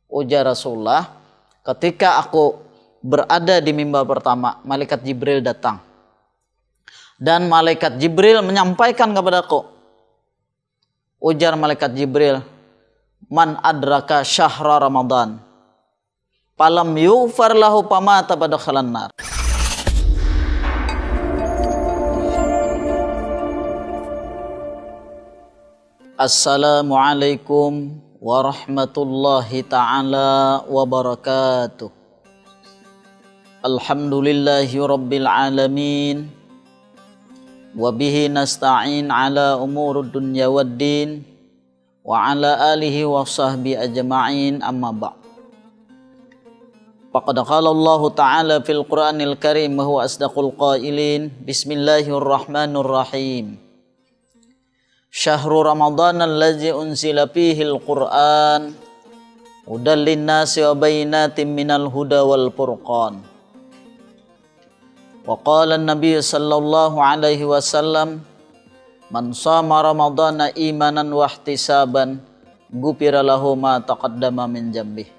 Ujar Rasulullah, ketika aku berada di mimbar pertama, malaikat Jibril datang. Dan malaikat Jibril menyampaikan kepadaku. Ujar malaikat Jibril, man adraka syahra Ramadan falam yughfar lahu famata badakhalan nar. Assalamualaikum warahmatullahi ta'ala wabarakatuh. Alhamdulillahi rabbil alamin. Wabihi nasta'in ala umurud dunya waddin. Wa ala alihi wa sahbihi ajma'in, amma ba'd. Faqad qala Allah ta'ala fil Qur'anil Karim wa huwa asdaqul qailin. Bismillahirrahmanirrahim. Syahrul Ramadan allazi unzila fihil Qur'an hudan linnasi wa bayyinatin minal huda wal furqan. Wa qala an-nabiy sallallahu alaihi wasallam, man shama ramadhana imanan wa ihtisaban ghufira lahu ma taqaddama min dzambihi.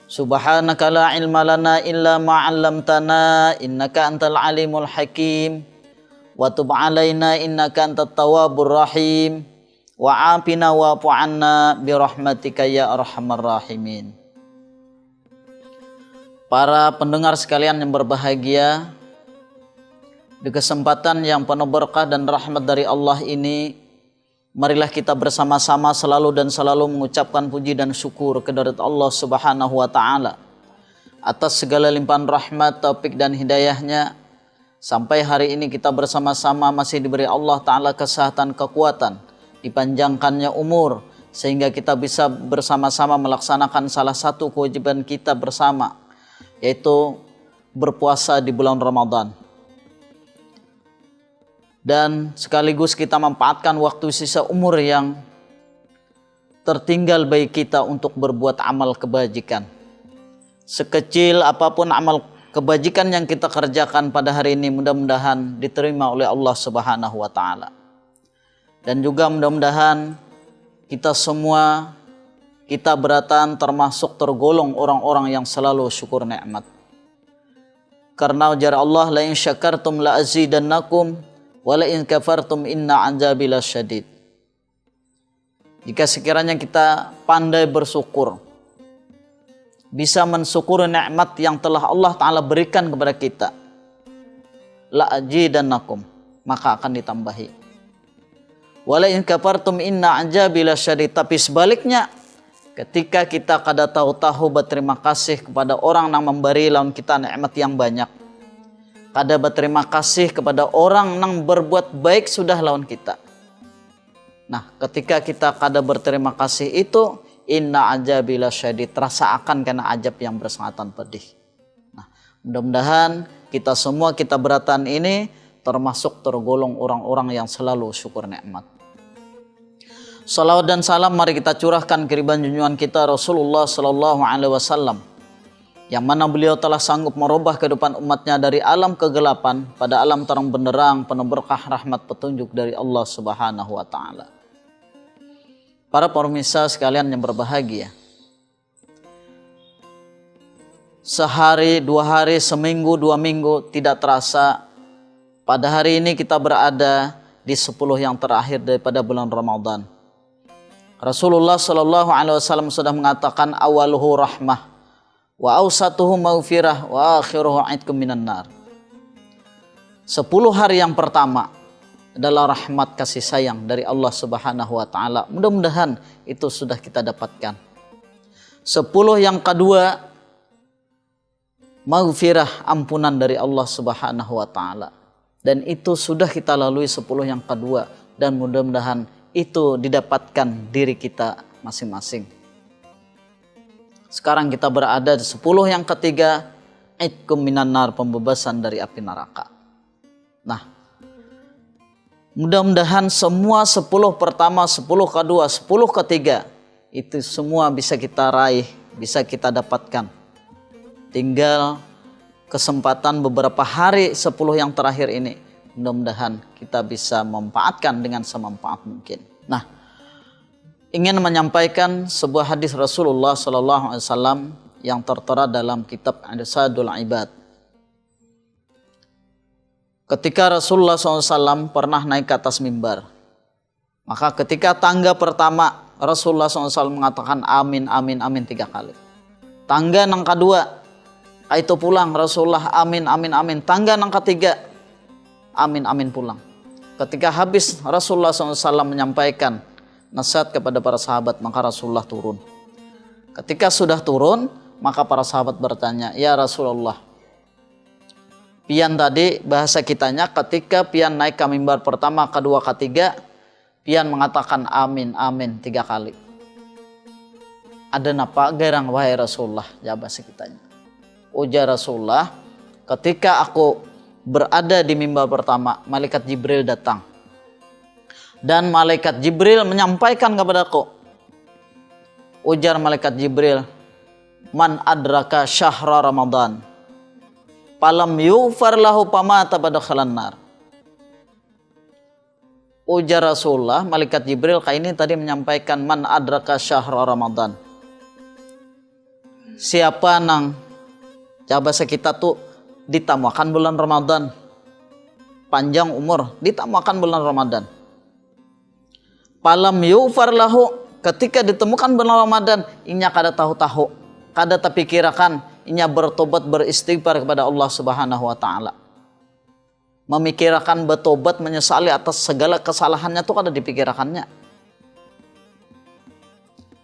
Subhanaka la ilma lana illa ma 'allamtana innaka antal alimul hakim. Wa tub alaina innaka antat tawwabur rahim wa afina wa'fu 'anna bi rahmatika ya arhamar rahimin. Para pendengar sekalian yang berbahagia, di kesempatan yang penuh berkah dan rahmat dari Allah ini, marilah kita bersama-sama selalu dan selalu mengucapkan puji dan syukur kehadirat Allah Subhanahu wa taala atas segala limpahan rahmat, taufik dan hidayahnya. Sampai hari ini kita bersama-sama masih diberi Allah Ta'ala kesehatan, kekuatan, dipanjangkannya umur, sehingga kita bisa bersama-sama melaksanakan salah satu kewajiban kita bersama, yaitu berpuasa di bulan Ramadan. Dan sekaligus kita memanfaatkan waktu sisa umur yang tertinggal bagi kita untuk berbuat amal kebajikan. Sekecil apapun amal kebajikan yang kita kerjakan pada hari ini, mudah-mudahan diterima oleh Allah Subhanahu wa taala. Dan juga mudah-mudahan kita semua, kita beratan termasuk tergolong orang-orang yang selalu syukur nikmat. Karena ujar Allah, la in syakartum la azidannakum wa la in kafartum inna 'adzabi lasyadid. Jika sekiranya kita pandai bersyukur, bisa mensyukuri nikmat yang telah Allah Ta'ala berikan kepada kita, la azidannakum, maka akan ditambahi. Wala in kafartum inna azabi lasyadid. Tapi sebaliknya, ketika kita kada tahu-tahu berterima kasih kepada orang yang memberi lawan kita nikmat yang banyak, kada berterima kasih kepada orang yang berbuat baik sudah lawan kita. Nah, ketika kita kada berterima kasih itu, inna azabi lasyadid, rasa akan kena azab yang bersangatan pedih. Nah, mudah-mudahan kita semua, kita beratan ini termasuk tergolong orang-orang yang selalu syukur nikmat. Salawat dan salam mari kita curahkan ke junjungan kita Rasulullah sallallahu alaihi wasallam, yang mana beliau telah sanggup merubah kehidupan umatnya dari alam kegelapan pada alam terang benderang penuh berkah rahmat petunjuk dari Allah Subhanahu wa taala. Para pemirsa sekalian yang berbahagia, sehari, dua hari, seminggu, dua minggu tidak terasa, pada hari ini kita berada di 10 yang terakhir daripada bulan Ramadan. Rasulullah Shallallahu Alaihi Wasallam sudah mengatakan, awaluhu rahmah, wa awsatuhu maghfirah, wa akhiruhu aitkum minan nar. 10 hari yang pertama adalah rahmat kasih sayang dari Allah Subhanahu wa taala. Mudah-mudahan itu sudah kita dapatkan. 10 yang kedua, maghfirah, ampunan dari Allah Subhanahu wa taala. Dan itu sudah kita lalui 10 yang kedua, dan mudah-mudahan itu didapatkan diri kita masing-masing. Sekarang kita berada di 10 yang ketiga, aitkum minan nar, pembebasan dari api neraka. Nah, mudah-mudahan semua 10 pertama, 10 kedua, 10 ketiga itu semua bisa kita raih, bisa kita dapatkan. Tinggal kesempatan beberapa hari 10 yang terakhir ini, mudah-mudahan kita bisa memanfaatkan dengan semanfaat mungkin. Nah, ingin menyampaikan sebuah hadis Rasulullah sallallahu alaihi wasallam yang tertera dalam kitab Irsadul Ibad. Ketika Rasulullah SAW pernah naik ke atas mimbar, maka ketika tangga pertama Rasulullah SAW mengatakan amin, amin, amin 3 kali. Tangga yang kedua, itu pulang Rasulullah amin, amin, amin. Tangga yang ketiga, amin, amin pulang. Ketika habis Rasulullah SAW menyampaikan nasihat kepada para sahabat, maka Rasulullah turun. Ketika sudah turun, maka para sahabat bertanya, ya Rasulullah, pian tadi bahasa kitanya ketika pian naik ke mimbar pertama, kedua, ketiga, pian mengatakan amin, amin 3 kali. Ada napa gerang wahai Rasulullah, jawab bahasa kitanya. Ujar Rasulullah, ketika aku berada di mimbar pertama, malaikat Jibril datang. Dan malaikat Jibril menyampaikan kepadaku. Ujar malaikat Jibril, man adraka syahra Ramadan falam yughfar lahu famata badakhalan nar. Ujar Rasulullah, malaikat Jibril kayak ini tadi menyampaikan man adraka syahra Ramadan. Siapa nang coba kita tuh ditamakan bulan Ramadan, panjang umur ditamakan bulan Ramadan. Falam yughfar lahu, ketika ditemukan bulan Ramadan, inya kada tahu-tahu, kada terpikirkan, inya bertobat beristighfar kepada Allah Subhanahu wa taala. Memikirkan bertobat menyesali atas segala kesalahannya itu kada dipikirkannya.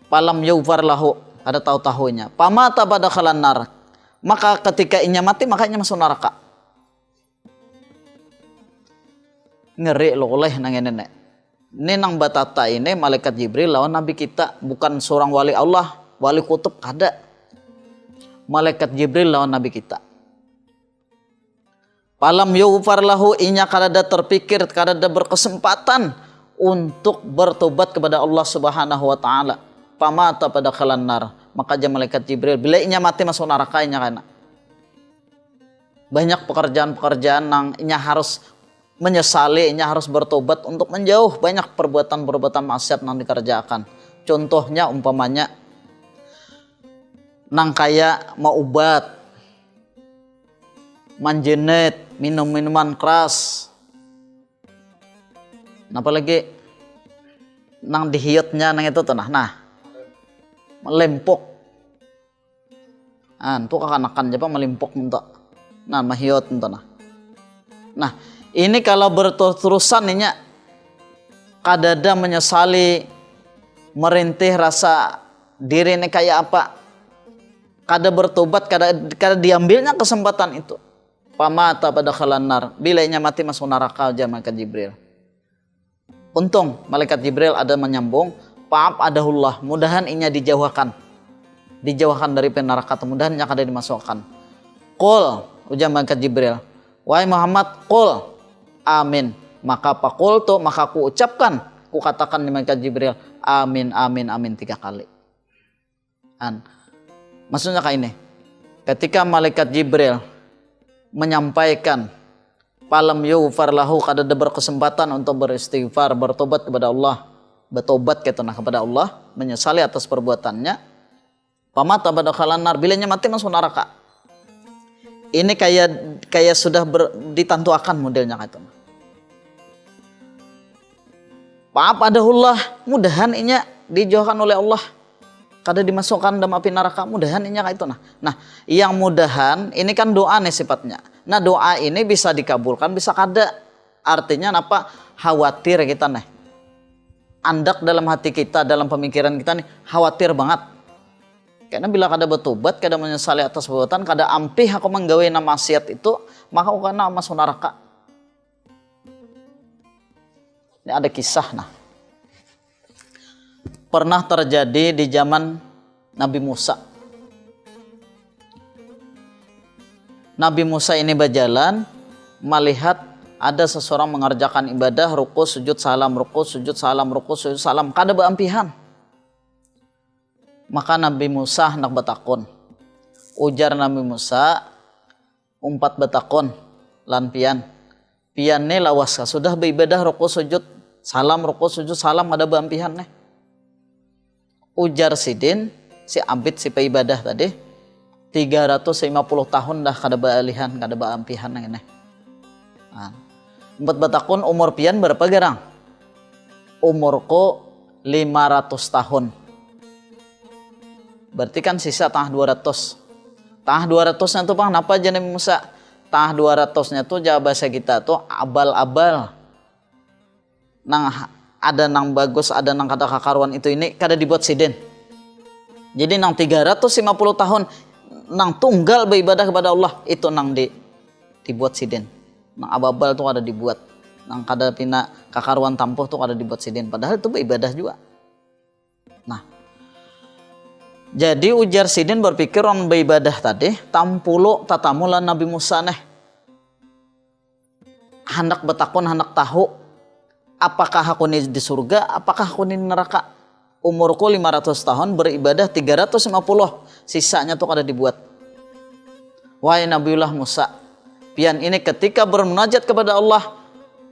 Falam yughfar lahu, kada tahu-tahunya. Pamata badakhalan nar, maka ketika inya mati maka inya masuk neraka. Ngeri lo oleh nang nenek. Ini nang batata ini malaikat Jibril lawan Nabi kita, bukan seorang wali Allah, wali kutub kada. Malaikat Jibril lawan Nabi kita. Falam yughfar lahu, inya kada terpikir, kada berkesempatan untuk bertobat kepada Allah Subhanahu wa taala. Pamata pada khalan nar, maka aja malaikat Jibril bila inya mati masuk neraka inya kana. Banyak pekerjaan-pekerjaan yang inya harus menyesali, inya harus bertobat untuk menjauh banyak perbuatan-perbuatan maksiat yang dikerjakan. Contohnya umpamanya nang kaya maubat, manjenet, minum minuman keras, apalagi nang dihiutnya nang itu tuh nah melempok, tuh kekanakan japa melimpok mentok, nah mahiut mentok nah ini kalau berterus-terusan ini kadada menyesali, merintih rasa diri ini kayak apa, kada bertobat, kada diambilnya kesempatan itu. Pamata pada khalanar, bila inya mati masuk neraka aja malaikat Jibril. Untung malaikat Jibril ada menyambung, paap adahullah, mudahan inya dijauhkan dari neraka, mudahan inya kada dimasukkan. Qul, ujar malaikat Jibril, wahai Muhammad, qul amin, maka pakul tuh, maka ku ucapkan, ku katakan di malaikat Jibril, amin, amin, amin 3 kali. Maksudnya kayak ini, ketika malaikat Jibril menyampaikan falam yughfar lahu, kada ada berkesempatan untuk beristighfar, bertobat kepada Allah, bertobat kepada Allah, menyesali atas perbuatannya. Pamata badakhalan nar, bilanya mati masuk neraka. Ini kayak sudah ditantuakan modelnya kayak itu. Maaf adahullah, mudahan inya dijauhkan oleh Allah, kada dimasukkan dalam api neraka, mudahan inya kayak itu. Nah, yang mudahan ini kan doa nih sifatnya. Nah, doa ini bisa dikabulkan, bisa kada. Artinya apa? Khawatir kita nih. Andak dalam hati kita, dalam pemikiran kita nih, khawatir banget. Karena bila kada bertobat, kada menyesali atas perbuatan, kada ampih aku menggawe nama maksiat itu, maka aku kena masuk neraka. Ini ada kisah pernah terjadi di zaman Nabi Musa. Nabi Musa ini berjalan, melihat ada seseorang mengerjakan ibadah, ruku, sujud, salam, ruku, sujud, salam, ruku, sujud, salam, kada beampihan. Maka Nabi Musa hendak bertakun. Ujar Nabi Musa, umpat bertakun lan pian ini lawas sudah beribadah ruku sujud salam, ruku sujud salam, ada beampihan nih. Ujar sidin si abid si peibadah tadi 350 tahun dah kada baalihan kada baampihan nang ini. Empat batakun umur pian berapa gerang? Umurku 500 tahun. Berarti kan sisa tangah 200. Tangah 200-nya tuh Bang, napa aja Nabi Musa? Tangah 200-nya tuh jawa bahasa kita tuh abal-abal. Nang ada nang bagus, ada nang kada kakaruan itu ini kada dibuat sidin. Jadi nang 350 tahun nang tunggal beribadah kepada Allah itu nang dibuat sidin. Nang abal tuh ada dibuat. Nang kada pina kakaruan tampuh tuh ada dibuat sidin. Padahal itu beribadah juga. Nah, jadi ujar sidin berpikir orang beribadah tadi tampulo tatamulan Nabi Musa neh. Hendak betakun hendak tahu apakah aku ini di surga, apakah aku ini di neraka. Umurku 500 tahun beribadah 350, sisanya tuh ada dibuat. Wahai Nabiullah Musa, pian ini ketika bermunajat kepada Allah,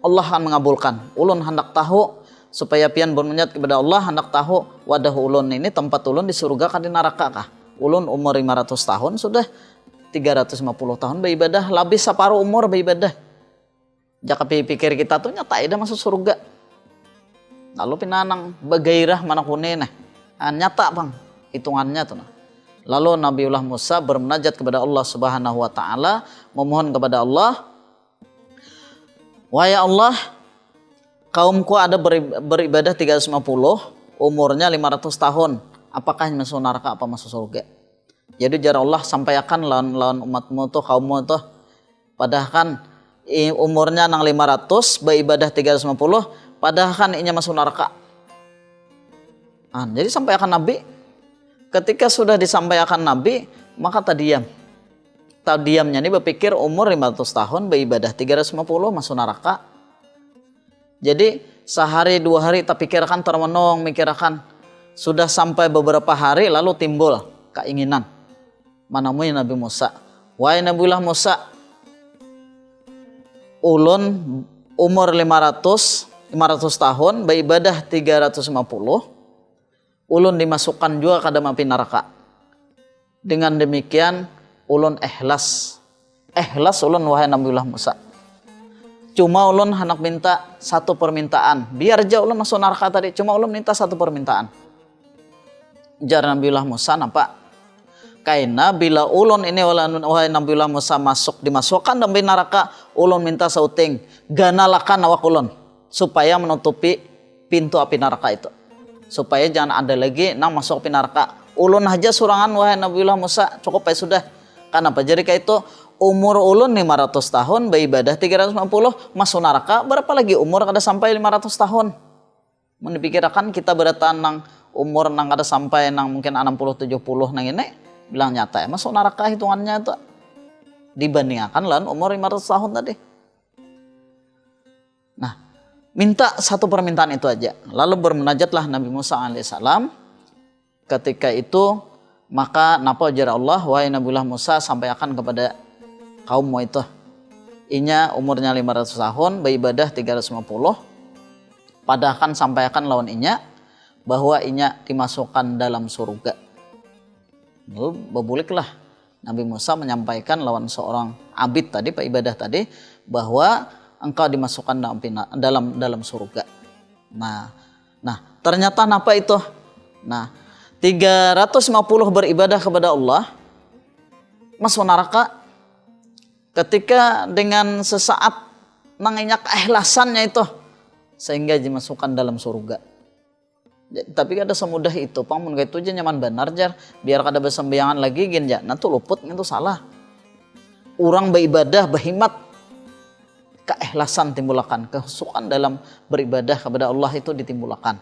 Allah akan mengabulkan. Ulun hendak tahu supaya pian bermunajat kepada Allah, hendak tahu wadah ulun ini tempat ulun di surga kah di neraka kah. Ulun umur 500 tahun sudah 350 tahun beribadah, lebih separuh umur beribadah. Jaka pikir kita tuh nyata ida masuk surga. Lalu pinanang bagairah mana kuning nyata Bang hitungannya tuh. Lalu Nabiullah Musa bermunajat kepada Allah Subhanahu wa taala, memohon kepada Allah, wahai Allah, kaumku ada beribadah 350, umurnya 500 tahun. Apakah masuk neraka apa masuk surga? Jadi jar Allah sampaikan lawan umatmu tuh kaummu tuh padahal kan umurnya nang 500 beribadah 350 padahal kan inya masuk neraka. Jadi sampaikan Nabi. Ketika sudah disampaikan Nabi, maka tadiam. Tadiamnya ini berpikir umur 500 tahun beribadah 350 masuk neraka. Jadi sehari dua hari tak pikirkan termenung mikirkan. Sudah sampai beberapa hari lalu timbul keinginan. Menemui Nabi Musa. Wahai Nabiullah Musa, ulun umur 500 tahun beribadah 350, ulun dimasukkan juga ke dalam api neraka. Dengan demikian ulun ikhlas ulun wahai Nabiullah Musa. Cuma ulun hendak minta satu permintaan, biar aja ulun masuk neraka tadi, cuma ulun minta satu permintaan. Jar Nabiullah Musa nampak kaina bila ulun ini wahai Nabiullah Musa dimasukkan dalam neraka, ulun minta sauting ganalakan awak ulun supaya menutupi pintu api neraka itu, supaya jangan ada lagi nang masuk api neraka. Ulun aja surangan wahai Nabiullah Musa cukup ya sudah. Kenapa? Jadi kayak itu umur ulun 500 tahun beribadah 350 masuk neraka, berapa lagi umur kada sampai 500 tahun. Mendipikirkan kita beratan nang umur nang kada sampai nang mungkin 60 70 nang ini bilang nyata ya masuk neraka hitungannya itu dibandingkan lan umur 500 tahun tadi. Nah, minta satu permintaan itu aja. Lalu bermunajatlah Nabi Musa alaihissalam. Ketika itu maka napa ujar Allah, wahai Nabiullah Musa sampaikan kepada kaummu itu, inya umurnya 500 tahun beribadah 350, padahal sampaikan lawan inya bahwa inya dimasukkan dalam surga. Lalu berbuliklah Nabi Musa menyampaikan lawan seorang abid tadi, pak ibadah tadi, bahwa engkau dimasukkan dalam surga. Nah ternyata apa itu? Nah 350 beribadah kepada Allah masuk neraka ketika dengan sesaat menginyak keikhlasannya itu sehingga dimasukkan dalam surga. Tapi kada semudah itu, pamun itu aja nyaman benar jar, biar kada bersembayangan lagi gin ya, nanti luput itu salah. Orang beribadah berhimat, keikhlasan timbulakan, kehusukan dalam beribadah kepada Allah itu ditimbulakan.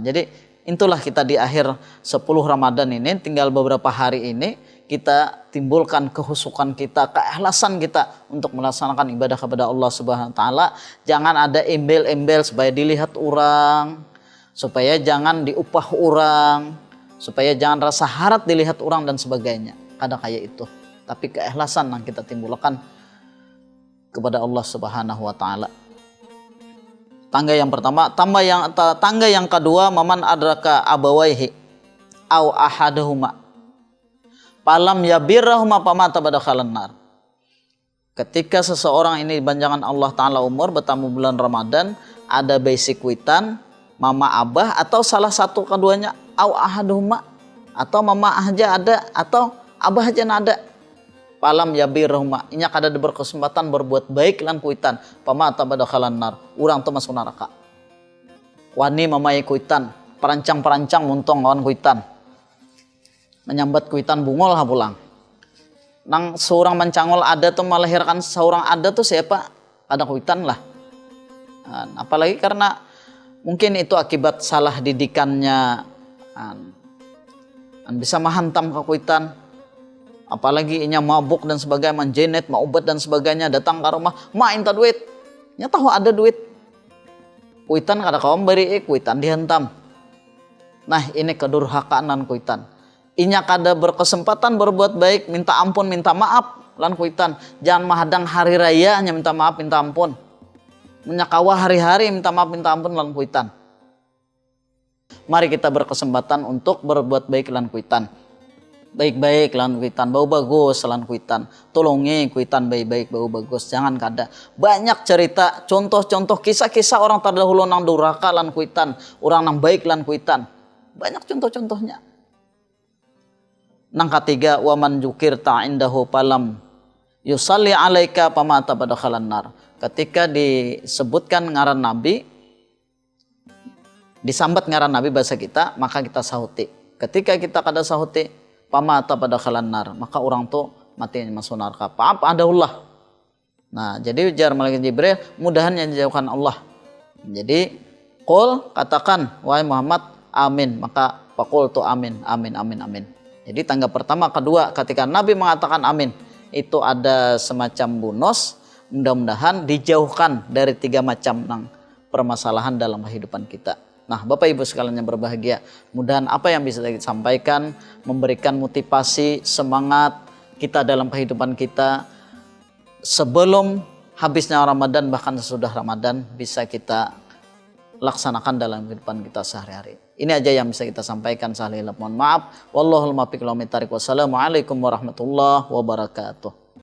Jadi itulah kita di akhir 10 Ramadan ini, tinggal beberapa hari ini kita timbulkan kehusukan kita, keikhlasan kita untuk melaksanakan ibadah kepada Allah Subhanahu wa taala. Jangan ada embel-embel supaya dilihat orang, supaya jangan diupah orang, supaya jangan rasa harap dilihat orang dan sebagainya. Kada kayak itu. Tapi keikhlasan yang kita timbulkan kepada Allah Subhanahu wa taala. Tangga yang pertama. Tangga yang kedua, maman adraka abawaihi au ahadahuma falam yabirrahuma famata badakhalan nar. Ketika seseorang ini banjangan Allah Ta'ala umur bertamu bulan Ramadan, ada basic witan, mama abah atau salah satu keduanya, au ahaduhuma, atau mama aja ada atau abah aja ada. Falam yabirrahuma, inya kada berkesempatan berbuat baik lan kuitan, famata badakhalan nar, urang tuh masuk neraka. Wani mamai kuitan, perancang-perancang muntong lawan kuitan. Menyambat kuitan bungol ha pulang. Nang seorang mencangol ada tuh melahirkan seorang ada tuh siapa? Ada kuitan lah. Apalagi karena mungkin itu akibat salah didikannya. Bisa menghantam ke kuitan. Apalagi inya mabuk dan sebagainya, menjenet, maubat dan sebagainya, datang ke rumah, minta duit. Nya tahu ada duit. Kuitan kada kawan beri, kuitan dihantam. Nah, ini kedurhakaan nan kuitan. Inya kada berkesempatan berbuat baik, minta ampun, minta maaf lan kuitan. Jangan mahadang hari raya hanya minta maaf, minta ampun. Menyakawa hari-hari minta maaf, minta ampun lan kuitan. Mari kita berkesempatan untuk berbuat baik lan kuitan. Baik-baik lan kuitan, bau bagus lan kuitan. Tolongi kuitan baik-baik, bau bagus. Jangan kada. Banyak cerita, contoh-contoh kisah-kisah orang terdahulu nang durhaka lan kuitan, orang nang baik lan kuitan. Banyak contoh-contohnya. Nang ketiga, waman jukir ta'indahu palam yusalli alaika pamata badakhalan nar. Ketika disebutkan ngaran Nabi, disambat ngaran Nabi bahasa kita, maka kita sahuti. Ketika kita kada sahuti, pamata badakhalan nar, maka orang tu mati masuk neraka. Apa adahullah. Nah, jadi ujar malaikat Jibril, mudahan yang dijauhkan Allah. Jadi, qul, katakan wahai Muhammad, amin. Maka faqul tu amin, amin, amin, amin. Jadi tangga pertama, kedua, ketika Nabi mengatakan amin, itu ada semacam bonus, mudah-mudahan dijauhkan dari 3 macam permasalahan dalam kehidupan kita. Nah, Bapak Ibu sekalian yang berbahagia, mudahan apa yang bisa kita sampaikan memberikan motivasi, semangat kita dalam kehidupan kita sebelum habisnya Ramadan, bahkan sesudah Ramadan bisa kita laksanakan dalam kehidupan kita sehari-hari. Ini aja yang bisa kita sampaikan. Mohon maaf. Wallahul muwaffiq. Wassalamualaikum warahmatullahi wabarakatuh.